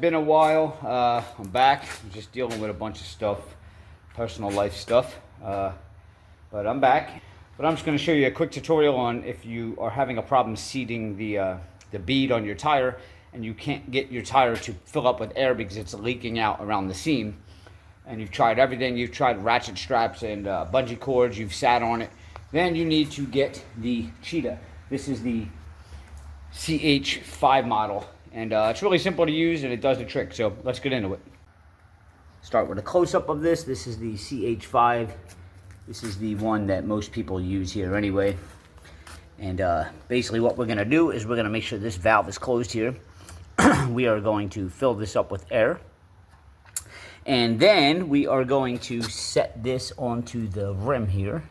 been a while. I'm back. I'm just dealing with a bunch of stuff, personal life stuff. But I'm back. But I'm just going to show you a quick tutorial on if you are having a problem seating the bead on your tire and you can't get your tire to fill up with air because it's leaking out around the seam. And you've tried everything. You've tried ratchet straps and bungee cords. You've sat on it. Then you need to get the CHEETAH. This is the CH5 model. And it's really simple to use and it does the trick. So let's get into it. Start with a close-up of this. This is the CH5. This is the one that most people use here anyway. And basically what we're going to do is we're going to make sure this valve is closed here. We are going to fill this up with air. And then we are going to set this onto the rim here.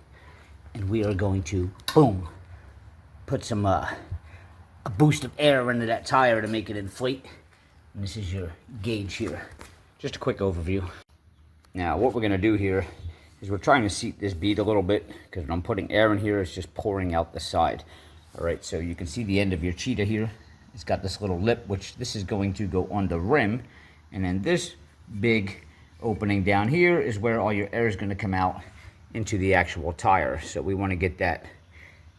And we are going to, boom, put some a boost of air into that tire to make it inflate. And this is your gauge here. Just a quick overview. Now what we're going to do here is we're trying to seat this bead a little bit because when I'm putting air in here, it's just pouring out the side. All right, so you can see the end of your CHEETAH here. It's got this little lip, which this is going to go on the rim. And then this big opening down here is where all your air is going to come out into the actual tire. So we want to get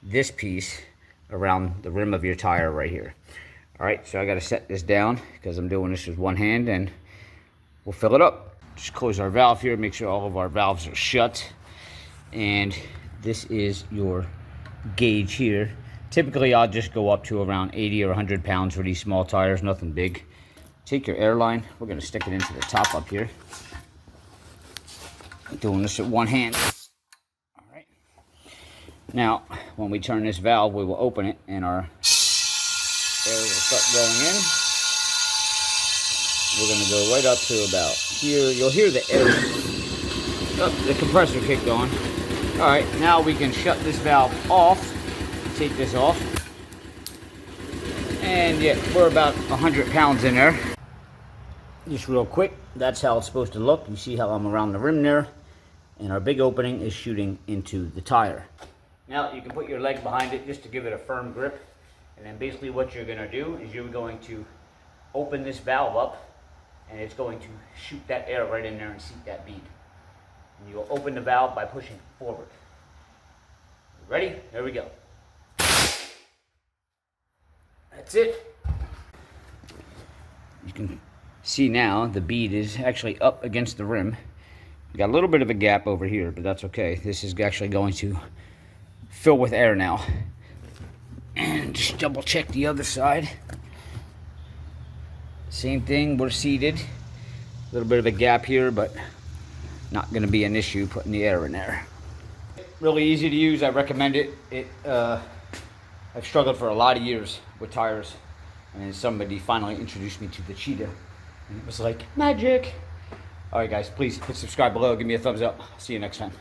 this piece around the rim of your tire right here. All right, so I got to set this down because I'm doing this with one hand and we'll fill it up. Just close our valve here, make sure all of our valves are shut. And this is your gauge here. Typically, I'll just go up to around 80 or 100 pounds for these small tires, nothing big. Take your air line. We're going to stick it into the top up here. I'm doing this with one hand. All right. Now, when we turn this valve, we will open it and our air will start going in. We're going to go right up to about here. You'll hear the air. Oh, the compressor kicked on. All right, now we can shut this valve off. Take this off. And yeah, we're about 100 pounds in there. Just real quick, that's how it's supposed to look. You see how I'm around the rim there. And our big opening is shooting into the tire. Now you can put your leg behind it just to give it a firm grip. And then basically what you're going to do is you're going to open this valve up. And it's going to shoot that air right in there and seat that bead. And you'll open the valve by pushing forward. Ready? There we go. That's it. You can see now the bead is actually up against the rim. We got a little bit of a gap over here, but that's okay. This is actually going to fill with air now. And just double check the other side. Same thing, we're seated. A little bit of a gap here, but not going to be an issue putting the air in there. Really easy to use. I recommend it. I've struggled for a lot of years with tires, and then somebody finally introduced me to the CHEETAH, and it was like magic. All right, guys, please hit subscribe below. Give me a thumbs up. See you next time.